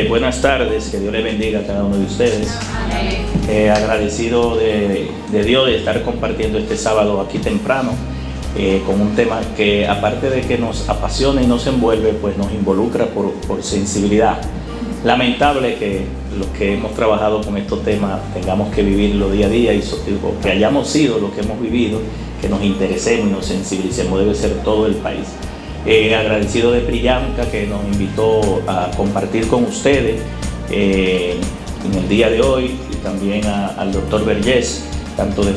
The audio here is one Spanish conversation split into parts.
Buenas tardes, que Dios les bendiga a cada uno de ustedes. Agradecido de Dios de estar compartiendo este sábado aquí temprano con un tema que, aparte de que nos apasiona y nos envuelve, pues nos involucra por sensibilidad. Lamentable que los que hemos trabajado con estos temas tengamos que vivirlo día a día y que hayamos sido lo que hemos vivido, que nos interesemos y nos sensibilicemos, debe ser todo el país. Agradecido de Priyanka, que nos invitó a compartir con ustedes en el día de hoy, y también al doctor Vergés, tanto de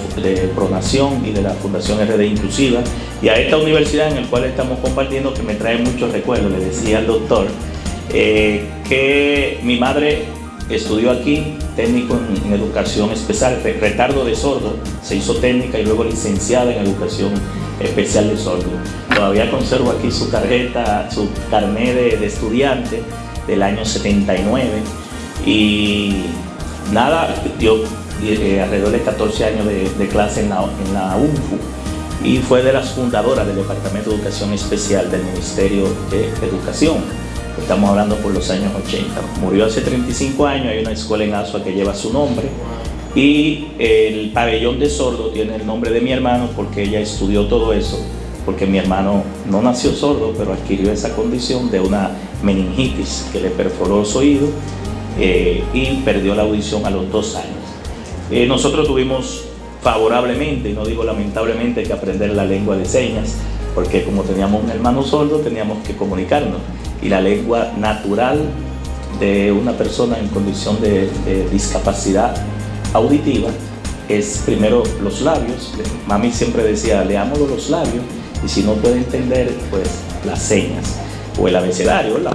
Pronación y de la Fundación RD Inclusiva, y a esta universidad en la cual estamos compartiendo, que me trae muchos recuerdos. Le decía al doctor que mi madre estudió aquí, técnico en educación especial, retardo de sordo, se hizo técnica y luego licenciada en educación especial de sordo. Todavía conservo aquí su tarjeta, su carnet de estudiante del año 79, y nada, yo alrededor de 14 años de clase en la UNFU, y fue de las fundadoras del Departamento de Educación Especial del Ministerio de Educación. Estamos hablando por los años 80. Murió hace 35 años, hay una escuela en Asua que lleva su nombre, y el pabellón de sordo tiene el nombre de mi hermano porque ella estudió todo eso, porque mi hermano no nació sordo, pero adquirió esa condición de una meningitis que le perforó su oído y perdió la audición a los 2 años. Nosotros tuvimos favorablemente, y no digo lamentablemente, que aprender la lengua de señas, porque como teníamos un hermano sordo teníamos que comunicarnos, y la lengua natural de una persona en condición de discapacidad auditiva es primero los labios. Mami siempre decía, leámoslo los labios, y si no puede entender, pues las señas o el abecedario, ¿verdad?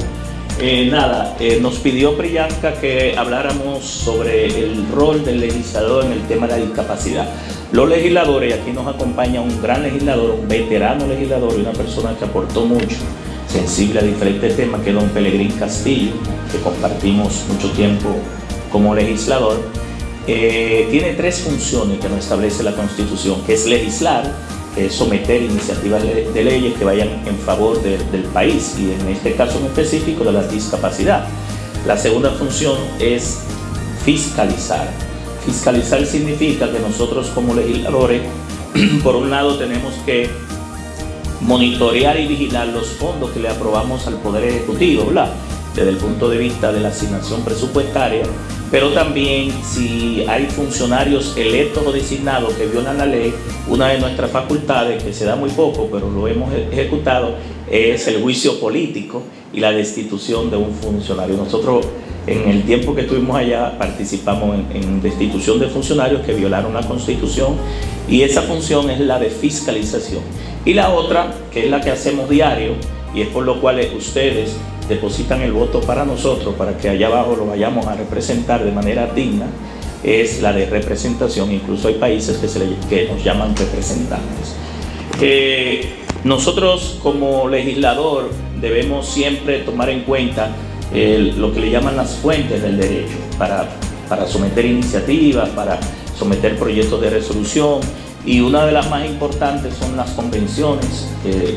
Nos pidió Priyanka que habláramos sobre el rol del legislador en el tema de la discapacidad. Los legisladores, y aquí nos acompaña un gran legislador, un veterano legislador y una persona que aportó mucho, sensible a diferentes temas, que es don Pelegrín Castillo, que compartimos mucho tiempo como legislador. Tiene 3 funciones que nos establece la Constitución, que es legislar, que es someter iniciativas de leyes que vayan en favor del país, y en este caso en específico de la discapacidad. La segunda función es fiscalizar. Fiscalizar significa que nosotros como legisladores, por un lado, tenemos que monitorear y vigilar los fondos que le aprobamos al Poder Ejecutivo, ¿verdad?, desde el punto de vista de la asignación presupuestaria, pero también si hay funcionarios electos o designados que violan la ley. Una de nuestras facultades, que se da muy poco, pero lo hemos ejecutado, es el juicio político y la destitución de un funcionario. Nosotros, en el tiempo que estuvimos allá, participamos en destitución de funcionarios que violaron la Constitución, y esa función es la de fiscalización. Y la otra, que es la que hacemos diario, y es por lo cual ustedes depositan el voto para nosotros, para que allá abajo lo vayamos a representar de manera digna, es la de representación. Incluso hay países que nos llaman representantes. Nosotros como legislador debemos siempre tomar en cuenta lo que le llaman las fuentes del derecho para someter iniciativas, para someter proyectos de resolución, y una de las más importantes son las convenciones,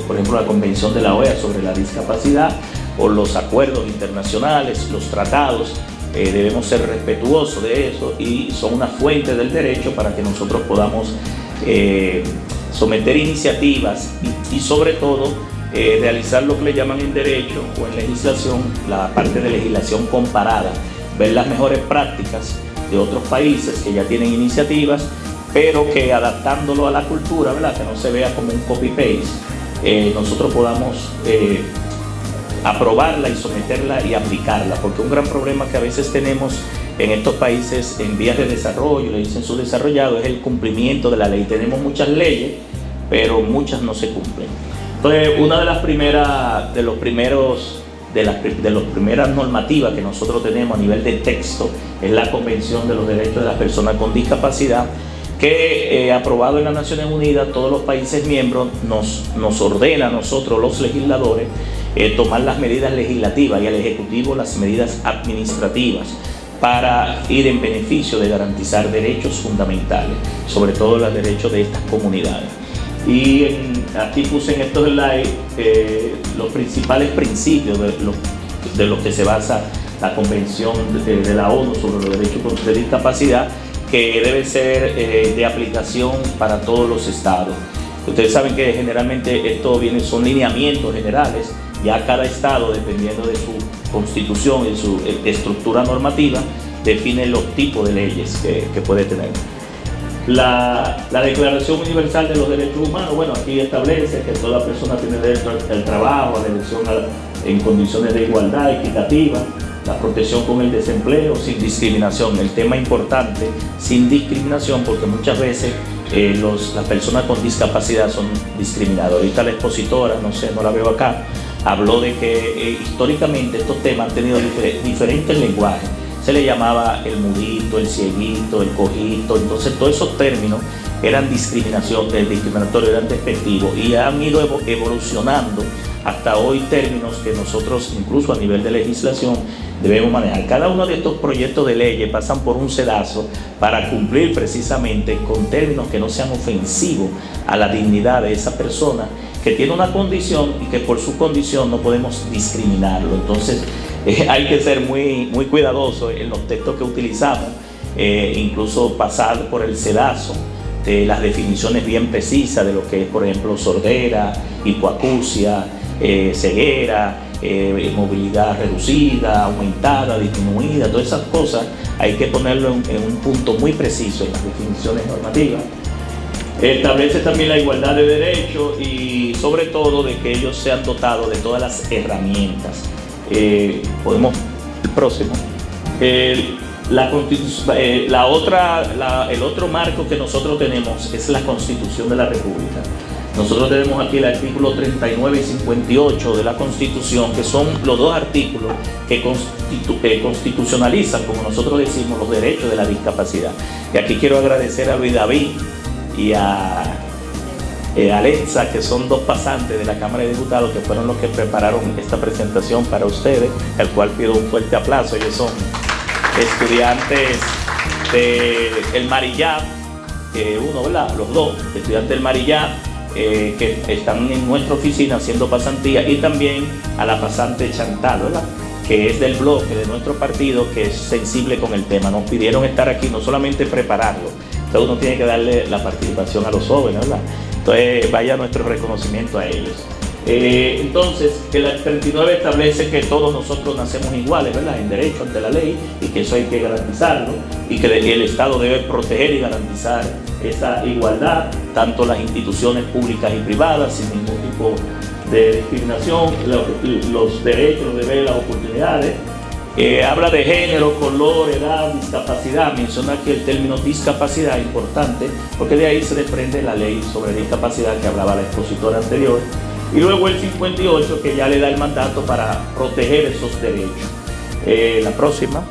por ejemplo la Convención de la OEA sobre la discapacidad, o los acuerdos internacionales, los tratados. Debemos ser respetuosos de eso, y son una fuente del derecho para que nosotros podamos someter iniciativas y sobre todo realizar lo que le llaman en derecho o en legislación la parte de legislación comparada, ver las mejores prácticas de otros países que ya tienen iniciativas, pero que adaptándolo a la cultura, ¿verdad?, que no se vea como un copy-paste, nosotros podamos aprobarla y someterla y aplicarla, porque un gran problema que a veces tenemos en estos países en vías de desarrollo, le dicen subdesarrollados, es el cumplimiento de la ley. Tenemos muchas leyes, pero muchas no se cumplen. Entonces, una de las primeras normativas que nosotros tenemos a nivel de texto es la Convención de los Derechos de las Personas con Discapacidad, que aprobado en las Naciones Unidas, todos los países miembros nos ordena a nosotros los legisladores tomar las medidas legislativas, y al Ejecutivo las medidas administrativas, para ir en beneficio de garantizar derechos fundamentales, sobre todo los derechos de estas comunidades. Y aquí puse en estos slides los principales principios de los que se basa la Convención de la ONU sobre los Derechos de Discapacidad, que debe ser de aplicación para todos los estados. Ustedes saben que generalmente esto son lineamientos generales, ya cada estado, dependiendo de su constitución y su estructura normativa, define los tipos de leyes que puede tener. La Declaración Universal de los Derechos Humanos, bueno, aquí establece que toda persona tiene derecho al trabajo, a la elección en condiciones de igualdad equitativa, la protección con el desempleo, sin discriminación. El tema importante, sin discriminación, porque muchas veces las personas con discapacidad son discriminadas. Ahorita la expositora, no sé, no la veo acá, habló de que históricamente estos temas han tenido diferentes lenguajes. Se le llamaba el mudito, el cieguito, el cojito. Entonces todos esos términos eran discriminatorios, eran despectivos, y han ido evolucionando hasta hoy términos que nosotros, incluso a nivel de legislación, debemos manejar. Cada uno de estos proyectos de ley pasan por un sedazo para cumplir precisamente con términos que no sean ofensivos a la dignidad de esa persona que tiene una condición y que por su condición no podemos discriminarlo. Entonces hay que ser muy cuidadosos en los textos que utilizamos, incluso pasar por el sedazo de las definiciones bien precisas de lo que es, por ejemplo, sordera, hipoacusia, ceguera, movilidad reducida, aumentada, disminuida. Todas esas cosas hay que ponerlo en un punto muy preciso en las definiciones normativas. Establece también la igualdad de derechos y sobre todo de que ellos sean dotados de todas las herramientas. El próximo. El otro marco que nosotros tenemos es la Constitución de la República. Nosotros tenemos aquí el artículo 39 y 58 de la Constitución, que son los dos artículos que constitucionalizan, como nosotros decimos, los derechos de la discapacidad. Y aquí quiero agradecer a Luis David y a Alexa, que son dos pasantes de la Cámara de Diputados, que fueron los que prepararon esta presentación para ustedes, al cual pido un fuerte aplauso. Ellos son estudiantes del Marillá, ¿verdad? Los dos estudiantes del Marillá, que están en nuestra oficina haciendo pasantía, y también a la pasante Chantal, ¿verdad?, que es del bloque de nuestro partido, que es sensible con el tema. Nos pidieron estar aquí, no solamente prepararlo, entonces uno tiene que darle la participación a los jóvenes, ¿verdad? Entonces vaya nuestro reconocimiento a ellos. Entonces, el 39 establece que todos nosotros nacemos iguales, ¿verdad?, en derecho ante la ley, y que eso hay que garantizarlo, y que el Estado debe proteger y garantizar esa igualdad, tanto las instituciones públicas y privadas, sin ningún tipo de discriminación, los derechos, los deberes, las oportunidades. Habla de género, color, edad, discapacidad. Menciona aquí el término discapacidad, importante, porque de ahí se desprende la ley sobre discapacidad que hablaba la expositora anterior. Y luego el 58, que ya le da el mandato para proteger esos derechos. La próxima.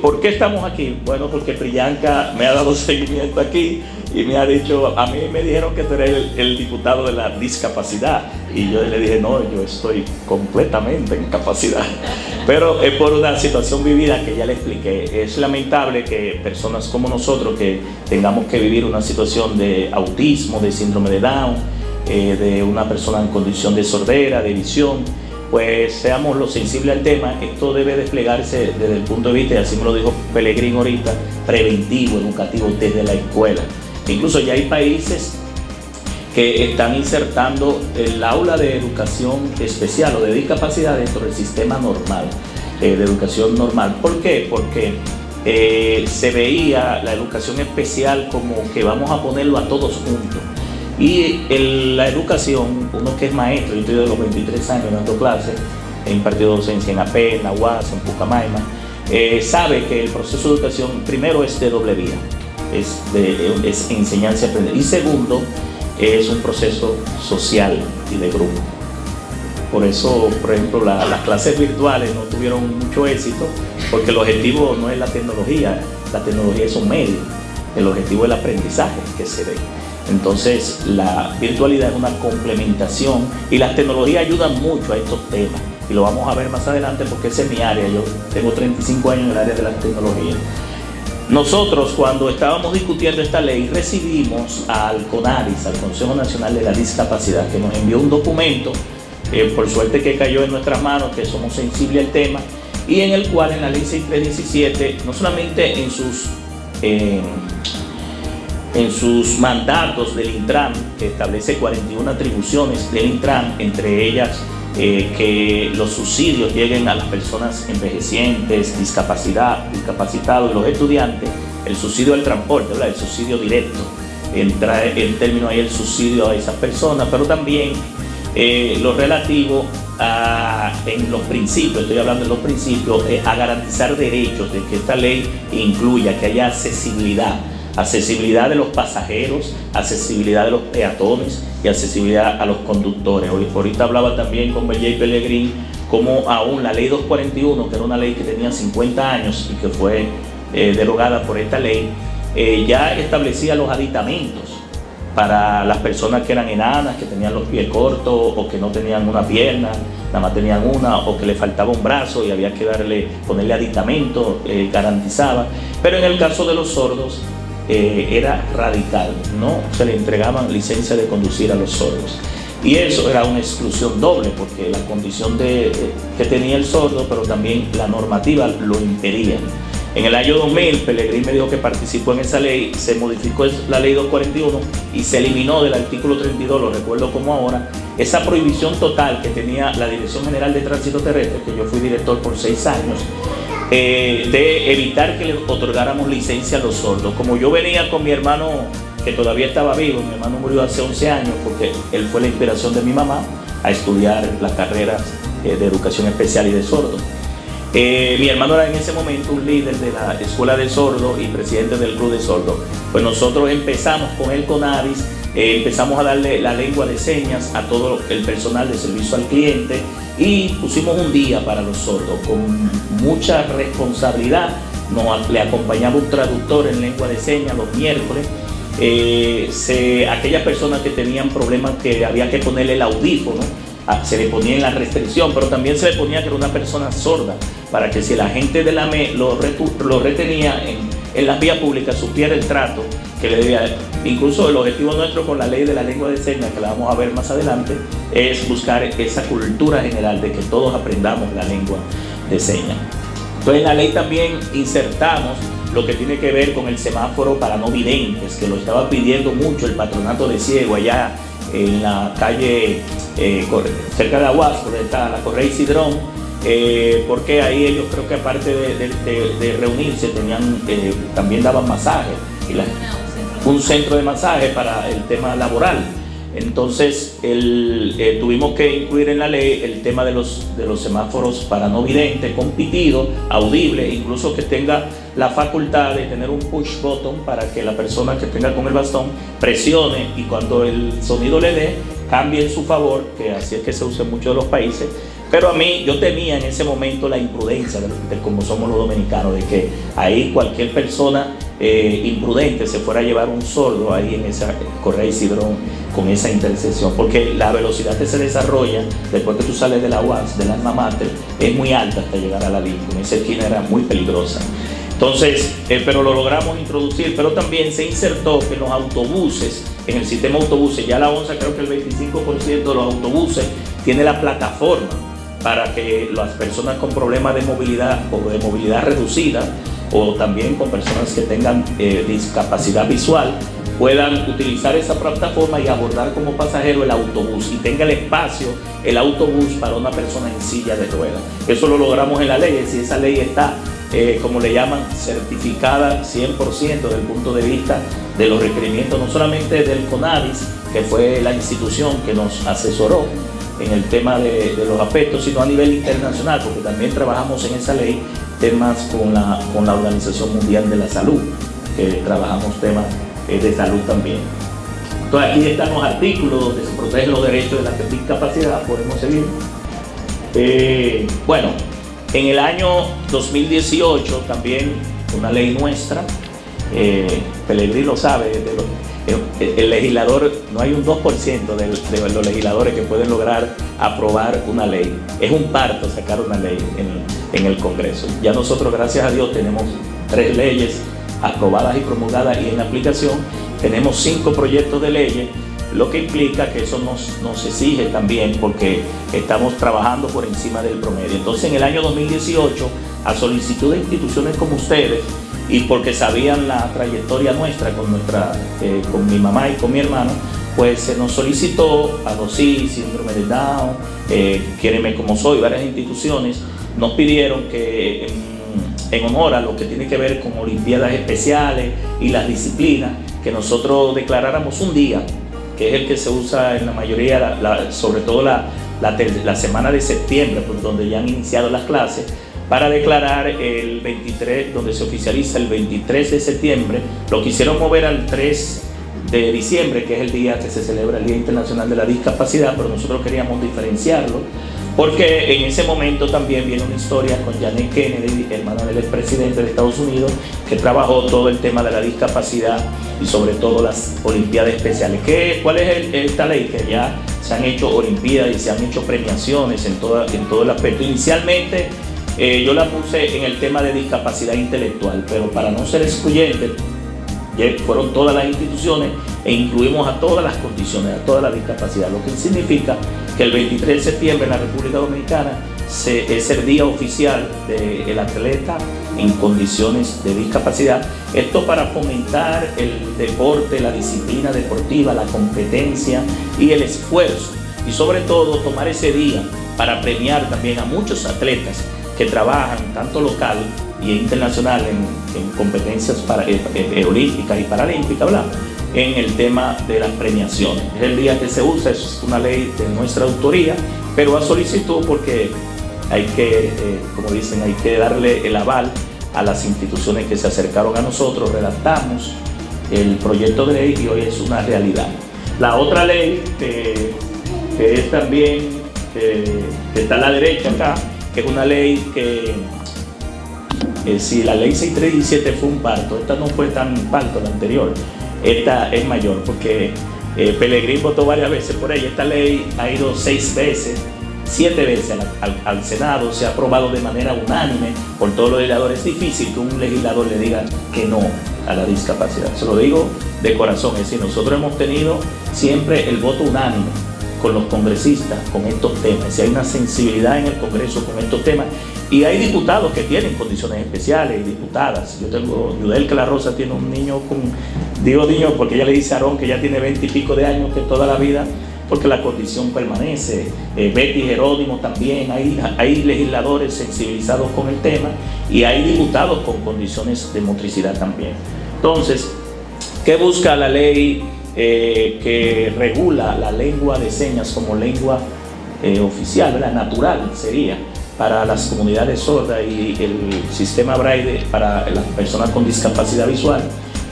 ¿Por qué estamos aquí? Bueno, porque Priyanka me ha dado seguimiento aquí y me ha dicho, a mí me dijeron que tú eres el diputado de la discapacidad, y yo le dije, no, yo estoy completamente en capacidad, pero es por una situación vivida que ya le expliqué. Es lamentable que personas como nosotros, que tengamos que vivir una situación de autismo, de síndrome de Down, de una persona en condición de sordera, de visión, pues seamos lo sensibles al tema. Esto debe desplegarse desde el punto de vista, y así me lo dijo Pellegrín ahorita, preventivo, educativo, desde la escuela. Incluso ya hay países que están insertando el aula de educación especial o de discapacidad dentro del sistema normal, de educación normal. ¿Por qué? Porque se veía la educación especial como que vamos a ponerlo a todos juntos. Y la educación, uno que es maestro, yo estoy de los 23 años dando clases, he impartido docencia en AP, en Aguas, en Pucamaima, sabe que el proceso de educación primero es de doble vía, es enseñanza y aprender, y segundo es un proceso social y de grupo. Por eso, por ejemplo, las clases virtuales no tuvieron mucho éxito, porque el objetivo no es la tecnología es un medio, el objetivo es el aprendizaje que se ve. Entonces la virtualidad es una complementación, y las tecnologías ayudan mucho a estos temas, y lo vamos a ver más adelante porque esa es mi área. Yo tengo 35 años en el área de las tecnologías. Nosotros, cuando estábamos discutiendo esta ley, recibimos al CONADIS, al Consejo Nacional de la Discapacidad, que nos envió un documento por suerte que cayó en nuestras manos, que somos sensibles al tema, y en el cual en la ley 6317, no solamente en sus mandatos del Intran, que establece 41 atribuciones del Intran, entre ellas que los subsidios lleguen a las personas envejecientes, discapacitados y los estudiantes, el subsidio al transporte, ¿verdad? El subsidio directo, entra el término ahí el subsidio a esas personas, pero también lo relativo en los principios, estoy hablando de los principios, a garantizar derechos, de que esta ley incluya que haya accesibilidad de los pasajeros, accesibilidad de los peatones y accesibilidad a los conductores. Ahorita hablaba también con Belley Pellegrín como aún la ley 241, que era una ley que tenía 50 años y que fue derogada por esta ley, ya establecía los aditamentos para las personas que eran enanas, que tenían los pies cortos o que no tenían una pierna, nada más tenían una, o que le faltaba un brazo y había que ponerle aditamento, garantizaba. Pero en el caso de los sordos era radical, no se le entregaban licencia de conducir a los sordos. Y eso era una exclusión doble, porque la condición que tenía el sordo, pero también la normativa lo impedía. En el año 2000, Pellegrín me dijo que participó en esa ley, se modificó la ley 241 y se eliminó del artículo 32, lo recuerdo como ahora, esa prohibición total que tenía la Dirección General de Tránsito Terrestre, que yo fui director por 6 años, de evitar que le otorgáramos licencia a los sordos. Como yo venía con mi hermano, que todavía estaba vivo, mi hermano murió hace 11 años, porque él fue la inspiración de mi mamá a estudiar las carreras de educación especial y de sordos. Mi hermano era en ese momento un líder de la Escuela de Sordos y presidente del Club de Sordos. Pues nosotros empezamos con el CONADIS, empezamos a darle la lengua de señas a todo el personal de servicio al cliente y pusimos un día para los sordos con mucha responsabilidad. Le acompañaba un traductor en lengua de señas los miércoles. Aquellas personas que tenían problemas que había que ponerle el audífono, se le ponía en la restricción, pero también se le ponía que era una persona sorda, para que si la gente de la ME lo retenía en las vías públicas, supiera el trato que le debía. Incluso el objetivo nuestro con la ley de la lengua de señas, que la vamos a ver más adelante, es buscar esa cultura general de que todos aprendamos la lengua de señas. Entonces en la ley también insertamos lo que tiene que ver con el semáforo para no videntes, que lo estaba pidiendo mucho el Patronato de Ciego allá en la calle cerca de Aguas, donde está la Correa y Cidrón, porque ahí ellos, creo que aparte de reunirse, también daban masajes, un centro de masaje para el tema laboral. Entonces tuvimos que incluir en la ley el tema de los semáforos para no videntes, con pitido, audible, incluso que tenga la facultad de tener un push button para que la persona que tenga con el bastón presione y cuando el sonido le dé, cambie en su favor, que así es que se usa en muchos de los países. Pero a mí, yo temía en ese momento la imprudencia de como somos los dominicanos, de que ahí cualquier persona imprudente se fuera a llevar un sordo ahí en esa Correa y Cidrón con esa intersección, porque la velocidad que se desarrolla después que tú sales de la UAS, del alma mater, es muy alta hasta llegar a la Lincoln. Esa esquina era muy peligrosa. Entonces, pero lo logramos introducir, pero también se insertó que en los autobuses, en el sistema autobuses, ya la ONSA creo que el 25% de los autobuses tiene la plataforma para que las personas con problemas de movilidad o de movilidad reducida, o también con personas que tengan discapacidad visual, puedan utilizar esa plataforma y abordar como pasajero el autobús y tenga el espacio el autobús para una persona en silla de ruedas. Eso lo logramos en la ley, y esa ley está, como le llaman, certificada 100% desde el punto de vista de los requerimientos, no solamente del CONADIS, que fue la institución que nos asesoró en el tema de los aspectos, sino a nivel internacional, porque también trabajamos en esa ley temas con la Organización Mundial de la Salud, que trabajamos temas de salud también. Entonces aquí están los artículos donde se protegen los derechos de la discapacidad, podemos seguir. Bueno, en el año 2018 también una ley nuestra, Pellegrín lo sabe, el legislador, no hay un 2% de los legisladores que pueden lograr aprobar una ley. Es un parto sacar una ley en el Congreso. Ya nosotros, gracias a Dios, tenemos 3 leyes aprobadas y promulgadas y en aplicación. Tenemos 5 proyectos de leyes, lo que implica que eso nos exige también, porque estamos trabajando por encima del promedio. Entonces, en el año 2018, a solicitud de instituciones como ustedes, y porque sabían la trayectoria nuestra con mi mamá y con mi hermano, pues se nos solicitó a DOCI, Síndrome de Down, Quiéreme Como Soy, varias instituciones nos pidieron que en honor a lo que tiene que ver con olimpiadas especiales y las disciplinas, que nosotros declaráramos un día, que es el que se usa en la mayoría, sobre todo la semana de septiembre, pues, donde ya han iniciado las clases, para declarar el 23, donde se oficializa el 23 de septiembre, lo quisieron mover al 3 de diciembre, que es el día que se celebra el Día Internacional de la Discapacidad, pero nosotros queríamos diferenciarlo, porque en ese momento también viene una historia con Janet Kennedy, hermana del expresidente de Estados Unidos, que trabajó todo el tema de la discapacidad y sobre todo las olimpiadas especiales. ¿Cuál es esta ley? Que ya se han hecho olimpiadas y se han hecho premiaciones en todo el aspecto. Inicialmente yo la puse en el tema de discapacidad intelectual, pero para no ser excluyente, fueron todas las instituciones e incluimos a todas las condiciones, a toda la discapacidad, lo que significa que el 23 de septiembre en la República Dominicana es el día oficial del atleta en condiciones de discapacidad. Esto para fomentar el deporte, la disciplina deportiva, la competencia y el esfuerzo, y sobre todo tomar ese día para premiar también a muchos atletas que trabajan tanto local y internacional en competencias olímpicas y paralímpicas, ¿verdad?, en el tema de las premiaciones. Es el día que se usa, es una ley de nuestra autoría, pero a solicitud, porque hay que, como dicen, hay que darle el aval a las instituciones que se acercaron a nosotros. Redactamos el proyecto de ley y hoy es una realidad. La otra ley que es también, que está a la derecha acá, que es una ley que, si la ley 6317 fue un parto, esta no fue tan parto, la anterior, esta es mayor, porque Pelegrín votó varias veces por ella. Esta ley ha ido 7 veces al Senado, se ha aprobado de manera unánime por todos los legisladores. Es difícil que un legislador le diga que no a la discapacidad, se lo digo de corazón. Es decir, nosotros hemos tenido siempre el voto unánime con los congresistas con estos temas. Si hay una sensibilidad en el Congreso con estos temas, y hay diputados que tienen condiciones especiales y diputadas. Yo tengo, Yudelka La Rosa tiene un niño digo niño porque ella le dice a Aarón que ya tiene 20 y pico de años, que toda la vida, porque la condición permanece. Betty Jerónimo también, hay legisladores sensibilizados con el tema y hay diputados con condiciones de motricidad también. Entonces, ¿qué busca la ley que regula la lengua de señas como lengua oficial, la natural sería, para las comunidades sordas y el sistema Braille para las personas con discapacidad visual?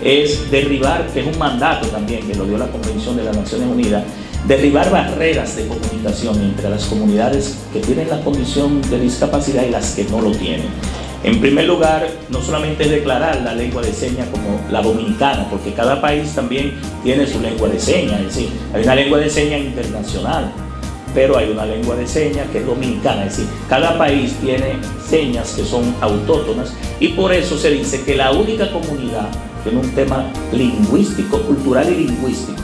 Es derribar, que es un mandato también que lo dio la Convención de las Naciones Unidas, derribar barreras de comunicación entre las comunidades que tienen la condición de discapacidad y las que no lo tienen. En primer lugar, no solamente es declarar la lengua de señas como la dominicana, porque cada país también tiene su lengua de señas, es decir, hay una lengua de señas internacional, pero hay una lengua de señas que es dominicana, es decir, cada país tiene señas que son autóctonas, y por eso se dice que la única comunidad, tiene un tema lingüístico, cultural y lingüístico,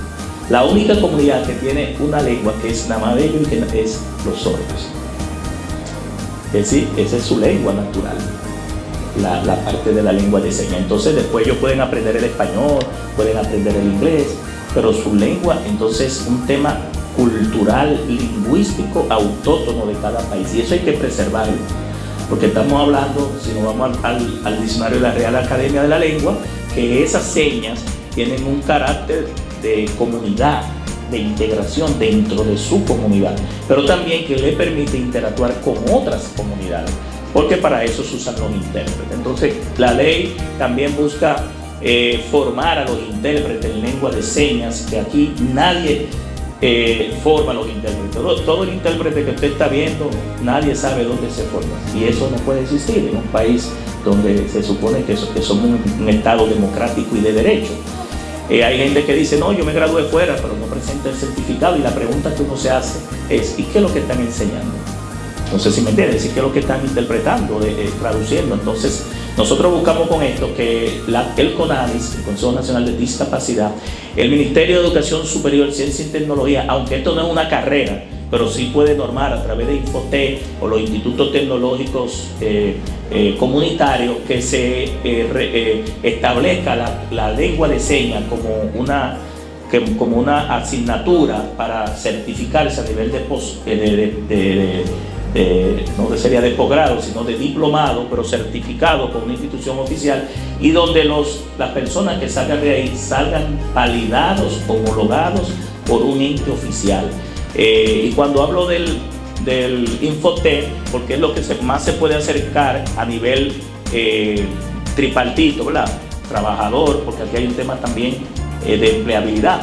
la única comunidad que tiene una lengua que es namabeño y que es los sordos. Es decir, esa es su lengua natural, la parte de la lengua de señas. Entonces después ellos pueden aprender el español, pueden aprender el inglés, pero su lengua, entonces, es un tema cultural, lingüístico, autóctono de cada país, y eso hay que preservarlo, porque estamos hablando, si nos vamos al diccionario de la Real Academia de la Lengua, que esas señas tienen un carácter de comunidad, de integración dentro de su comunidad, pero también que le permite interactuar con otras comunidades, porque para eso se usan los intérpretes. Entonces, la ley también busca formar a los intérpretes en lengua de señas, que aquí nadie forma a los intérpretes. Todo el intérprete que usted está viendo, nadie sabe dónde se forma, y eso no puede existir en un país donde se supone que somos un Estado democrático y de derecho. Hay gente que dice, no, yo me gradué fuera, pero no presenta el certificado, y la pregunta que uno se hace es, ¿y qué es lo que están enseñando? No sé si me entiendes, ¿y qué es lo que están interpretando, traduciendo? Entonces, Nosotros buscamos con esto que el CONADIS, el Consejo Nacional de Discapacidad, el Ministerio de Educación Superior, Ciencia y Tecnología, aunque esto no es una carrera, pero sí puede normar a través de Infotec o los institutos tecnológicos comunitarios, que se establezca la lengua de señas como una asignatura para certificarse a nivel no sería de posgrado, sino de diplomado, pero certificado por una institución oficial, y donde las personas que salgan de ahí salgan validados, homologados por un ente oficial. Y cuando hablo del Infotec, porque es lo que más se puede acercar a nivel tripartito, ¿verdad? Trabajador, porque aquí hay un tema también de empleabilidad.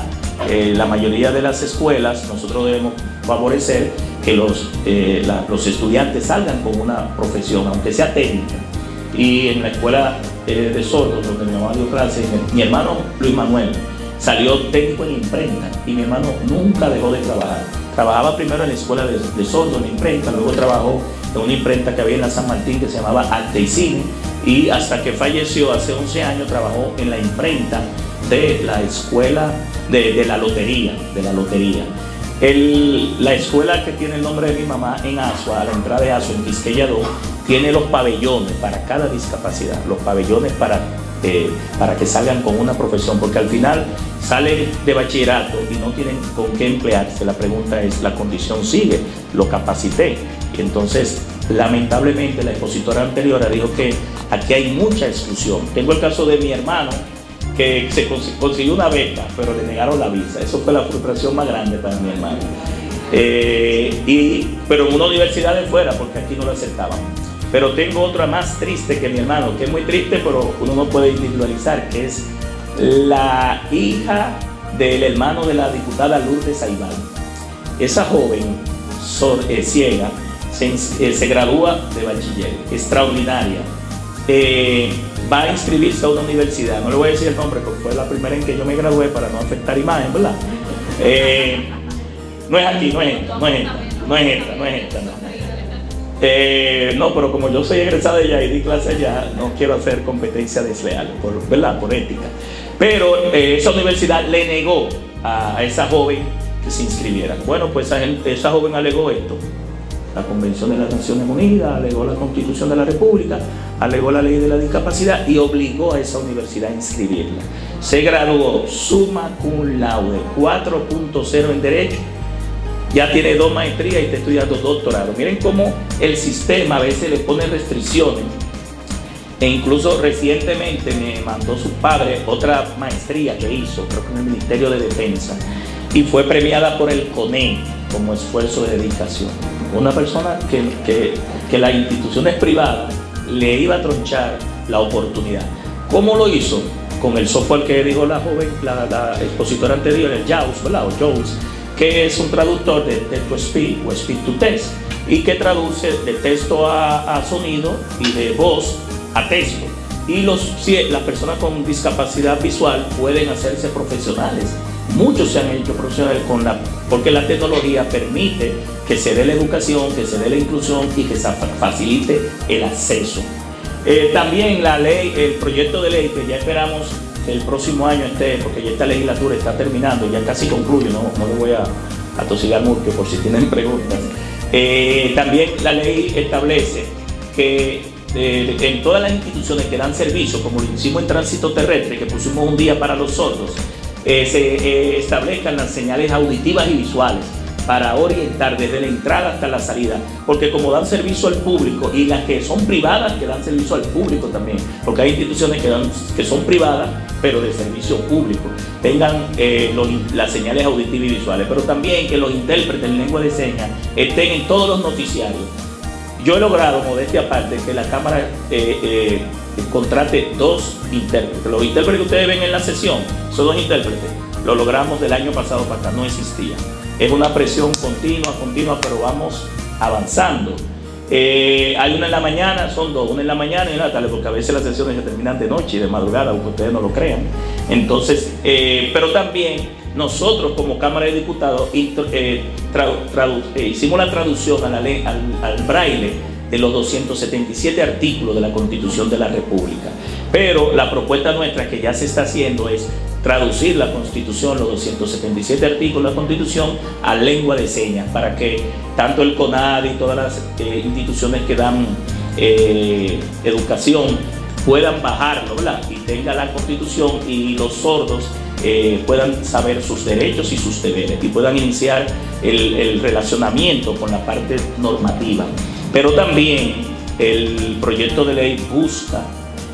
La mayoría de las escuelas, nosotros debemos favorecer que los estudiantes salgan con una profesión, aunque sea técnica. Y en la escuela de sordos, donde mi mamá dio clase, mi hermano Luis Manuel salió técnico en imprenta, y mi hermano nunca dejó de trabajar. Trabajaba primero en la escuela de sordos, en la imprenta, luego trabajó en una imprenta que había en la San Martín que se llamaba Arte y Cine, y hasta que falleció hace 11 años trabajó en la imprenta de la escuela de la lotería. La escuela que tiene el nombre de mi mamá en Asua, a la entrada de Asua, en Quisqueya 2, tiene los pabellones para cada discapacidad, los pabellones para que salgan con una profesión, porque al final salen de bachillerato y no tienen con qué emplearse. La pregunta es, ¿la condición sigue? ¿Lo capacité? Y entonces, lamentablemente, la expositora anterior dijo que aquí hay mucha exclusión. Tengo el caso de mi hermano, que se consiguió una beca, pero le negaron la visa. Eso fue la frustración más grande para mi hermano. Pero en una universidad de fuera, porque aquí no lo aceptaban. Pero tengo otra más triste que mi hermano, que es muy triste, pero uno no puede individualizar, que es la hija del hermano de la diputada Lourdes Aibal. Esa joven ciega se gradúa de bachiller, extraordinaria. Va a inscribirse a una universidad, no le voy a decir el nombre porque fue la primera en que yo me gradué para no afectar imagen, ¿verdad? No es aquí, no es esta. No, pero como yo soy egresada de allá y di clase allá, no quiero hacer competencia desleal, ¿verdad? Por ética. Pero esa universidad le negó a esa joven que se inscribiera. Bueno, pues esa joven alegó esto: la Convención de las Naciones Unidas, alegó la Constitución de la República, alegó la Ley de la Discapacidad y obligó a esa universidad a inscribirla. Se graduó summa cum laude, 4.0 en Derecho, ya tiene 2 maestrías y está estudiando doctorado. Miren cómo el sistema a veces le pone restricciones, e incluso recientemente me mandó su padre otra maestría que hizo, creo que en el Ministerio de Defensa, y fue premiada por el CONE como esfuerzo de dedicación. Una persona que las instituciones privadas le iba a tronchar la oportunidad. ¿Cómo lo hizo? Con el software que dijo la joven, la expositora anterior, el JAWS, ¿verdad? O JAWS, que es un traductor de text to speech o speech to text, y que traduce de texto a sonido y de voz a texto. Y las personas con discapacidad visual pueden hacerse profesionales. Muchos se han hecho profesionales porque la tecnología permite que se dé la educación, que se dé la inclusión y que se facilite el acceso. También la ley, el proyecto de ley que ya esperamos que el próximo año esté, porque ya esta legislatura está terminando, ya casi concluye, no le voy a atosigar mucho por si tienen preguntas. También la ley establece que en todas las instituciones que dan servicio, como lo hicimos en tránsito terrestre, que pusimos un día para los sordos, se establezcan las señales auditivas y visuales para orientar desde la entrada hasta la salida, porque como dan servicio al público, y las que son privadas que dan servicio al público también, porque hay instituciones que son privadas pero de servicio público, tengan las señales auditivas y visuales, pero también que los intérpretes en lengua de señas estén en todos los noticiarios. Yo he logrado, modestia aparte, que la Cámara contrate 2 intérpretes. Los intérpretes que ustedes ven en la sesión son 2 intérpretes. Lo logramos del año pasado para acá, no existía. Es una presión continua, pero vamos avanzando. Hay una en la mañana, son 2, una en la mañana y una en la tarde, porque a veces las sesiones se terminan de noche y de madrugada, aunque ustedes no lo crean. Entonces, pero también nosotros como Cámara de Diputados hicimos la traducción a la ley, al braille de los 277 artículos de la Constitución de la República. Pero la propuesta nuestra que ya se está haciendo es traducir la Constitución, los 277 artículos de la Constitución, a lengua de señas, para que tanto el CONADI y todas las instituciones que dan educación puedan bajarlo, ¿verdad? Y tenga la Constitución y los sordos puedan saber sus derechos y sus deberes y puedan iniciar el relacionamiento con la parte normativa. Pero también el proyecto de ley busca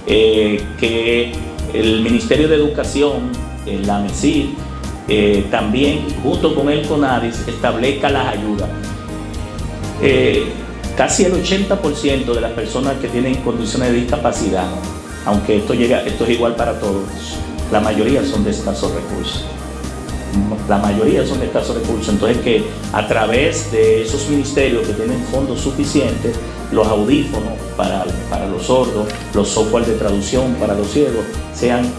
que el Ministerio de Educación, la MESID, también junto con el CONADIS establezca las ayudas. Casi el 80% de las personas que tienen condiciones de discapacidad, aunque esto es igual para todos, la mayoría son de escasos recursos. La mayoría son de escasos recursos. Entonces, que a través de esos ministerios que tienen fondos suficientes, los audífonos para los sordos, los software de traducción para los ciegos, sean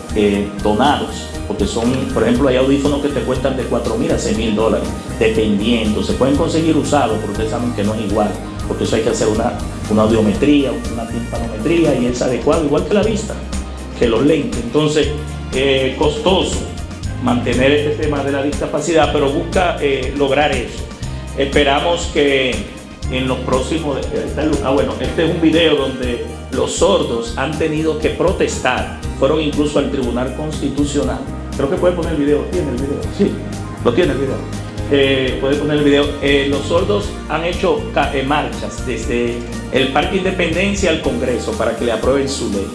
donados. Porque son, por ejemplo, hay audífonos que te cuestan de $4.000 a $6.000, dependiendo. Se pueden conseguir usados, pero ustedes saben que no es igual. Porque eso hay que hacer una audiometría, una timpanometría, y es adecuado, igual que la vista, que los lentes. Entonces, costoso mantener este tema de la discapacidad, pero busca lograr eso. Esperamos que en los próximos... bueno, este es un video donde los sordos han tenido que protestar, fueron incluso al Tribunal Constitucional. Creo que puede poner el video. ¿Tiene el video? Sí, lo tiene el video. Puede poner el video. Los sordos han hecho marchas desde el Parque Independencia al Congreso para que le aprueben su ley.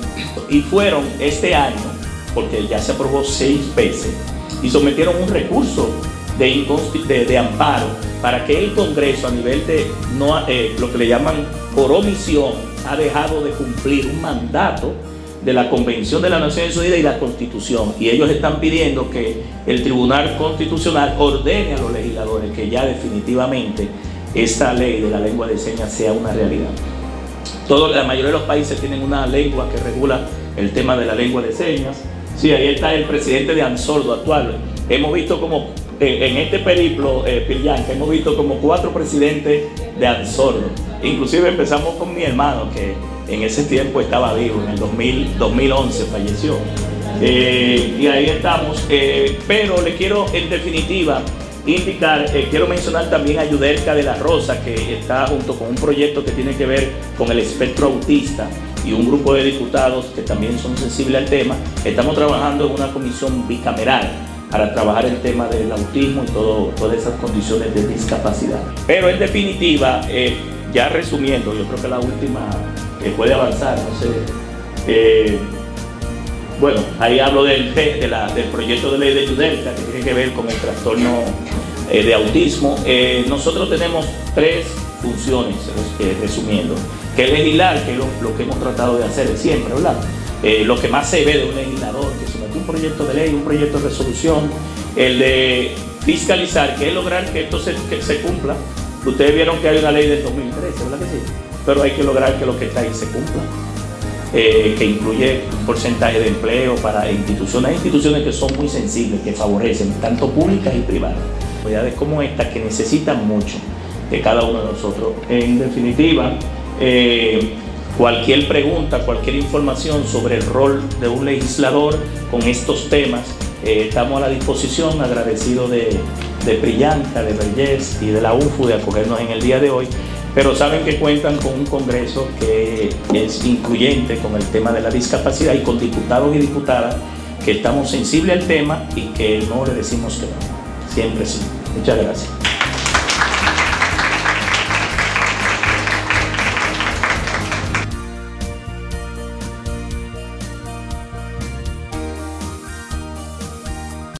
Y fueron este año, porque ya se aprobó 6 veces, y sometieron un recurso de amparo para que el Congreso, a nivel de lo que le llaman por omisión, ha dejado de cumplir un mandato de la Convención de las Naciones Unidas y la Constitución, y ellos están pidiendo que el Tribunal Constitucional ordene a los legisladores que ya definitivamente esta ley de la lengua de señas sea una realidad. La mayoría de los países tienen una lengua que regula el tema de la lengua de señas. Sí, ahí está el presidente de ANSORDO actual. Hemos visto como en este periplo, Pillanca, hemos visto como 4 presidentes de ANSORDO. Inclusive empezamos con mi hermano, que en ese tiempo estaba vivo, en el 2011 falleció. Y ahí estamos. Pero le quiero, en definitiva, indicar, quiero mencionar también a Yudelka de la Rosa, que está junto con un proyecto que tiene que ver con el espectro autista, y un grupo de diputados que también son sensibles al tema. Estamos trabajando en una comisión bicameral para trabajar el tema del autismo y todas esas condiciones de discapacidad. Pero en definitiva, ya resumiendo, yo creo que la última que puede avanzar, no sé, bueno, ahí hablo del proyecto de ley de Yudelka, que tiene que ver con el trastorno de autismo. Nosotros tenemos 3 funciones, resumiendo, que es legislar, que es lo que hemos tratado de hacer siempre, ¿verdad? Lo que más se ve de un legislador, que somete un proyecto de ley, un proyecto de resolución, el de fiscalizar, que es lograr que esto se cumpla. Ustedes vieron que hay una ley del 2013, ¿verdad que sí? Pero hay que lograr que lo que está ahí se cumpla, que incluye un porcentaje de empleo para instituciones que son muy sensibles, que favorecen tanto públicas y privadas. Comunidades como esta que necesitan mucho de cada uno de nosotros. En definitiva, cualquier pregunta, cualquier información sobre el rol de un legislador con estos temas, estamos a la disposición, agradecido de Pillanca, de Vergés y de la UNFU de acogernos en el día de hoy, pero saben que cuentan con un Congreso que es incluyente con el tema de la discapacidad y con diputados y diputadas que estamos sensibles al tema y que no le decimos que no, siempre sí. Muchas gracias.